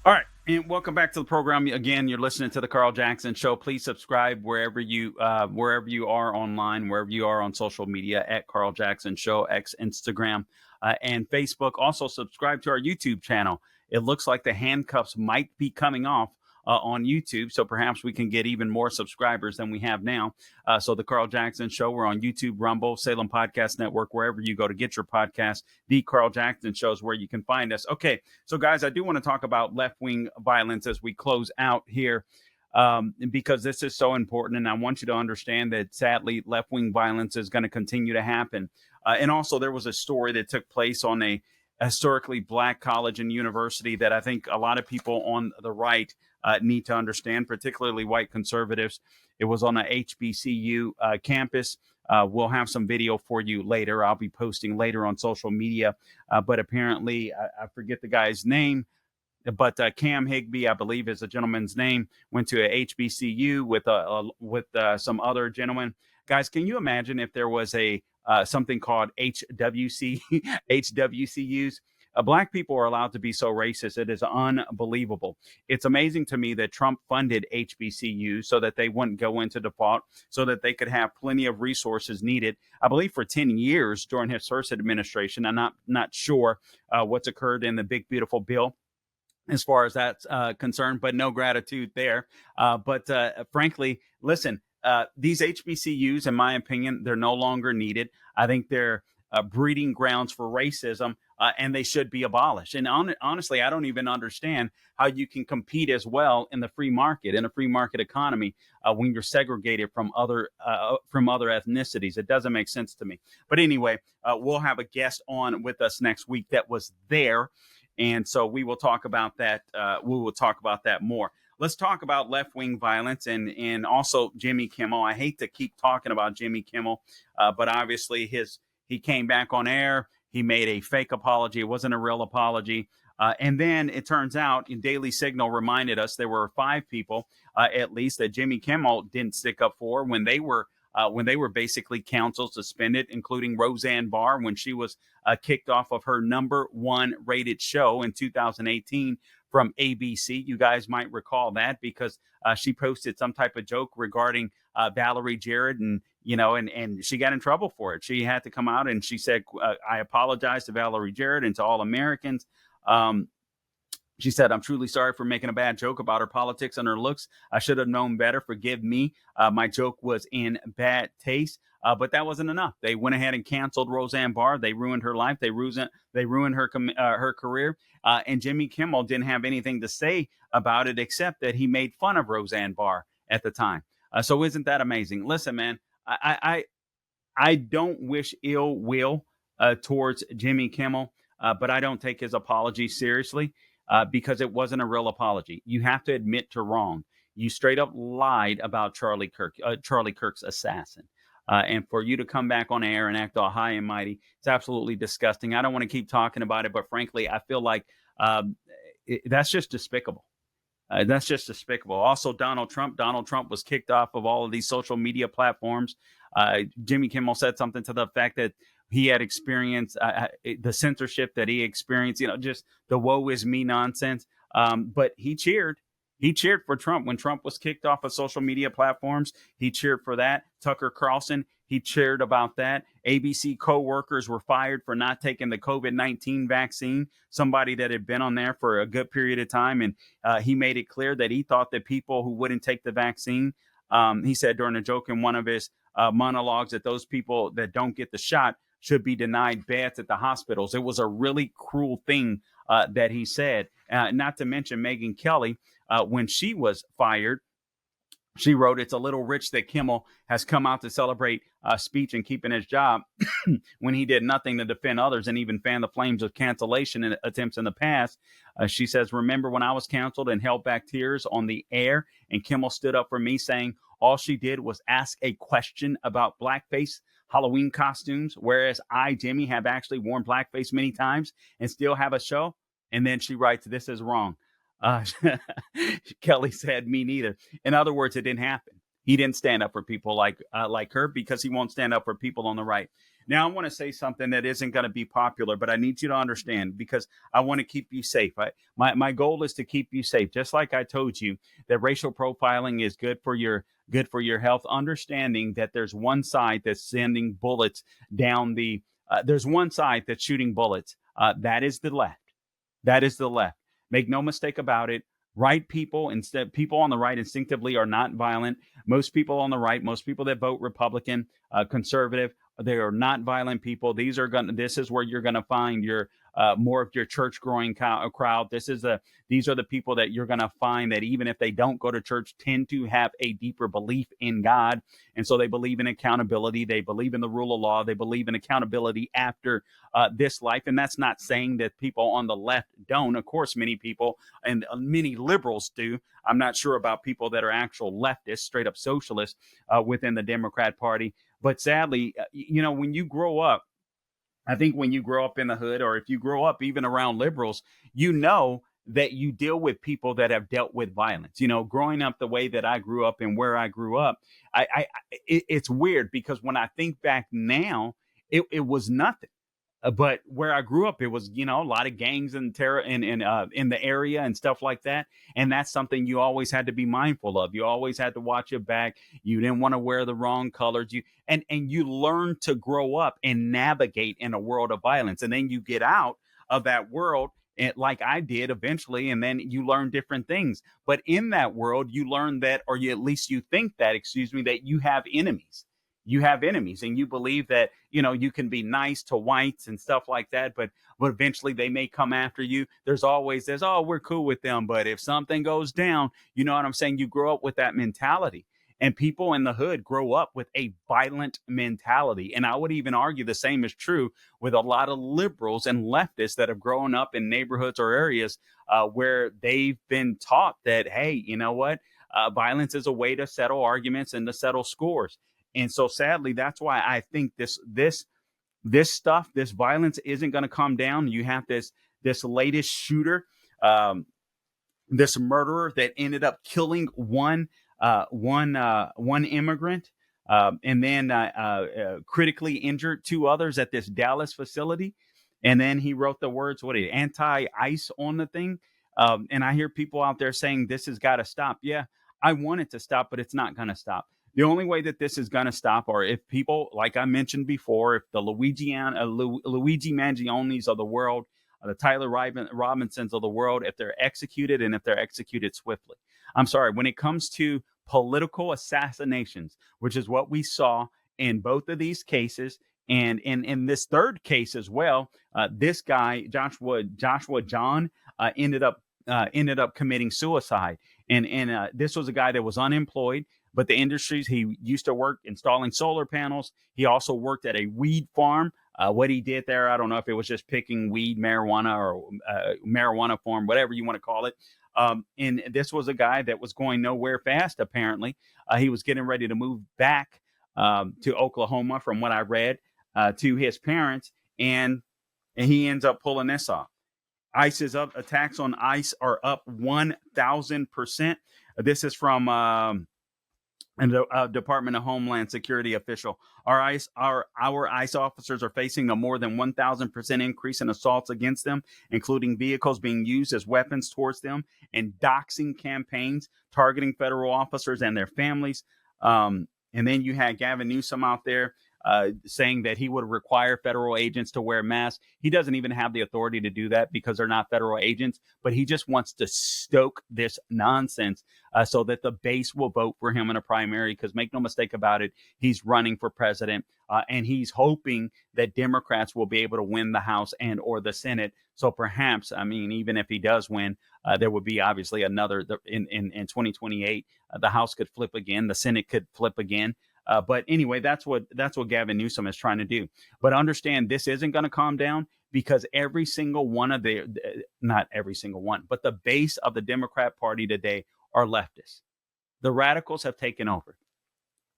All right, and welcome back to the program. Again, you're listening to the Carl Jackson Show. Please subscribe wherever you are online, wherever you are on social media at Carl Jackson Show, X, Instagram, and Facebook. Also, subscribe to our YouTube channel. It looks like the handcuffs might be coming off on YouTube, so perhaps we can get even more subscribers than we have now. So, the Carl Jackson Show. We're on YouTube, Rumble, Salem Podcast Network, wherever you go to get your podcast. The Carl Jackson Show is where you can find us. Okay, so, guys, I do want to talk about left wing violence as we close out here, because this is so important. And I want you to understand that sadly, left wing violence is going to continue to happen. And also, there was a story that took place on a historically black college and university that I think a lot of people on the right need to understand, particularly white conservatives. It was on a HBCU campus. We'll have some video for you later. I'll be posting later on social media. But apparently, I forget the guy's name, but Cam Higby, I believe, is a gentleman's name. Went to a HBCU with some other gentlemen. Guys, can you imagine if there was a something called HWC HWCUs? Black people are allowed to be so racist. It is unbelievable. It's amazing to me that Trump funded HBCUs so that they wouldn't go into default, so that they could have plenty of resources needed. I believe for 10 years during his first administration. I'm not sure what's occurred in the big beautiful bill as far as that's concerned, but no gratitude there. But frankly, listen, these HBCUs, in my opinion, they're no longer needed. I think they're breeding grounds for racism, and they should be abolished. And honestly, I don't even understand how you can compete as well in the free market, in a free market economy, when you're segregated from other ethnicities. It doesn't make sense to me. But anyway, we'll have a guest on with us next week that was there. And so we will talk about that. We will talk about that more. Let's talk about left wing violence and also Jimmy Kimmel. I hate to keep talking about Jimmy Kimmel, but obviously he came back on air. He made a fake apology. It wasn't a real apology. And then it turns out, Daily Signal reminded us there were 5 people, at least, that Jimmy Kimmel didn't stick up for when they were basically canceled, suspended, including Roseanne Barr when she was kicked off of her #1 rated show in 2018 from ABC. You guys might recall that because she posted some type of joke regarding Valerie Jarrett, and she got in trouble for it. She had to come out and she said, "I apologize to Valerie Jarrett and to all Americans." She said, "I'm truly sorry for making a bad joke about her politics and her looks. I should have known better. Forgive me. My joke was in bad taste." But that wasn't enough. They went ahead and canceled Roseanne Barr. They ruined her life. They ruined her career. And Jimmy Kimmel didn't have anything to say about it except that he made fun of Roseanne Barr at the time. So isn't that amazing? Listen, man, I don't wish ill will towards Jimmy Kimmel, but I don't take his apology seriously because it wasn't a real apology. You have to admit to wrong. You straight up lied about Charlie Kirk's assassin. And for you to come back on air and act all high and mighty, it's absolutely disgusting. I don't want to keep talking about it, but frankly, I feel like that's just despicable. That's just despicable. Also, Donald Trump. Donald Trump was kicked off of all of these social media platforms. Jimmy Kimmel said something to the fact that he had experienced the censorship that he experienced, just the woe is me nonsense. But he cheered. He cheered for Trump when Trump was kicked off of social media platforms. He cheered for that. Tucker Carlson, he cheered about that. ABC co-workers were fired for not taking the COVID-19 vaccine, somebody that had been on there for a good period of time. And he made it clear that he thought that people who wouldn't take the vaccine, he said during a joke in one of his monologues, that those people that don't get the shot should be denied beds at the hospitals. It was a really cruel thing that he said. Not to mention Megyn Kelly, when she was fired, she wrote, "It's a little rich that Kimmel has come out to celebrate speech and keeping his job when he did nothing to defend others and even fan the flames of cancellation and attempts in the past." She says, "Remember when I was canceled and held back tears on the air and Kimmel stood up for me saying all she did was ask a question about blackface Halloween costumes, whereas I, Jimmy, have actually worn blackface many times and still have a show?" And then she writes, "This is wrong." Uh, Kelly said, "Me neither." In other words, it didn't happen. He didn't stand up for people like her because he won't stand up for people on the right. Now, I want to say something that isn't going to be popular, but I need you to understand because I want to keep you safe. My goal is to keep you safe. Just like I told you that racial profiling is good for your health. Understanding that there's one side that's sending bullets down the there's one side that's shooting bullets. That is the left. That is the left. Make no mistake about it. Right people, instead, people on the right instinctively are not violent. Most people on the right, most people that vote Republican, conservative, they are not violent people. These are going. This is where you're going to find your more of your church growing crowd. These are the people that you're going to find that even if they don't go to church, tend to have a deeper belief in God, and so they believe in accountability. They believe in the rule of law. They believe in accountability after this life. And that's not saying that people on the left don't. Of course, many people and many liberals do. I'm not sure about people that are actual leftists, straight up socialists within the Democrat Party. But sadly, when you grow up, I think when you grow up in the hood, or if you grow up even around liberals, that you deal with people that have dealt with violence. Growing up the way that I grew up and where I grew up, it's weird because when I think back now, it was nothing. But where I grew up, it was a lot of gangs and terror in the area and stuff like that. And that's something you always had to be mindful of. You always had to watch your back. You didn't want to wear the wrong colors. You learn to grow up and navigate in a world of violence, and then you get out of that world. And like I did eventually, and then you learn different things. But in that world, you learn that, or you at least you think that, that you have enemies. You have enemies, and you believe that you can be nice to whites and stuff like that, but eventually they may come after you. There's always this, oh, we're cool with them, but if something goes down, you know what I'm saying? You grow up with that mentality, and people in the hood grow up with a violent mentality. And I would even argue the same is true with a lot of liberals and leftists that have grown up in neighborhoods or areas where they've been taught that, hey, you know what? Violence is a way to settle arguments and to settle scores. And so sadly, that's why I think this violence isn't going to come down. You have this latest shooter, this murderer that ended up killing one immigrant, and then critically injured two others at this Dallas facility. And then he wrote the words, anti-ICE on the thing. And I hear people out there saying this has got to stop. Yeah, I want it to stop, but it's not going to stop. The only way that this is going to stop are if people, like I mentioned before, if the Luigi Mangionis of the world, the Tyler Robinsons of the world, if they're executed and if they're executed swiftly. I'm sorry, when it comes to political assassinations, which is what we saw in both of these cases, and in this third case as well, this guy, Joshua John, ended up committing suicide. And this was a guy that was unemployed. But the industries, he used to work installing solar panels. He also worked at a weed farm. What he did there, I don't know if it was just picking weed, marijuana, or marijuana farm, whatever you want to call it. And this was a guy that was going nowhere fast, apparently. He was getting ready to move back to Oklahoma, from what I read, to his parents. And he ends up pulling this off. ICE is up. Attacks on ICE are up 1,000%. This is from and the Department of Homeland Security official. Our ICE officers are facing a more than 1,000% increase in assaults against them, including vehicles being used as weapons towards them and doxing campaigns targeting federal officers and their families. And then you had Gavin Newsom out there saying that he would require federal agents to wear masks. He doesn't even have the authority to do that because they're not federal agents, but he just wants to stoke this nonsense so that the base will vote for him in a primary, because make no mistake about it, he's running for president and he's hoping that Democrats will be able to win the House and or the Senate. So perhaps, I mean, even if he does win, there would be obviously another in 2028. The House could flip again. The Senate could flip again. But anyway, that's what Gavin Newsom is trying to do. But understand, this isn't going to calm down, because every single one of not every single one, but the base of the Democrat Party today are leftists. The radicals have taken over.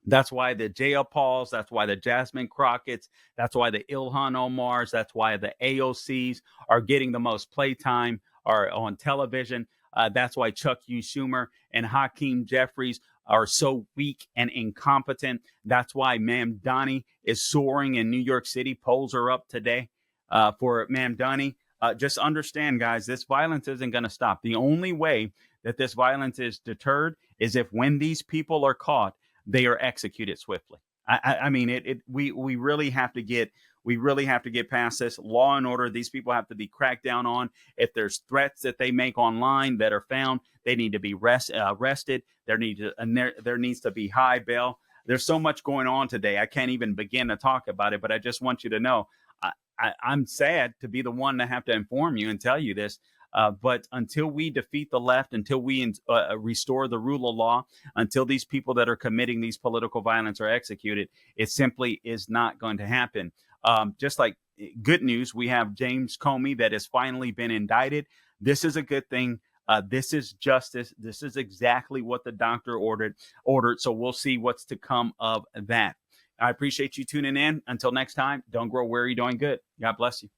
That's why the J.L. Pauls, that's why the Jasmine Crockett's, that's why the Ilhan Omars, that's why the AOCs are getting the most playtime are on television. That's why Chuck U. Schumer and Hakeem Jeffries are so weak and incompetent. That's why Ma'am Donnie is soaring in New York City. Polls are up today for Ma'am Donnie. Just understand, guys, this violence isn't going to stop. The only way that this violence is deterred is if when these people are caught, they are executed swiftly. I mean, we really have to get past this. Law and order, these people have to be cracked down on. If there's threats that they make online that are found, they need to be arrested. There needs to be high bail. There's so much going on today. I can't even begin to talk about it, but I just want you to know I'm sad to be the one to have to inform you and tell you this. But until we defeat the left, until we restore the rule of law, until these people that are committing these political violence are executed, it simply is not going to happen. Just like good news, we have James Comey that has finally been indicted. This is a good thing. This is justice. This is exactly what the doctor ordered. So we'll see what's to come of that. I appreciate you tuning in. Until next time, don't grow weary doing good. God bless you.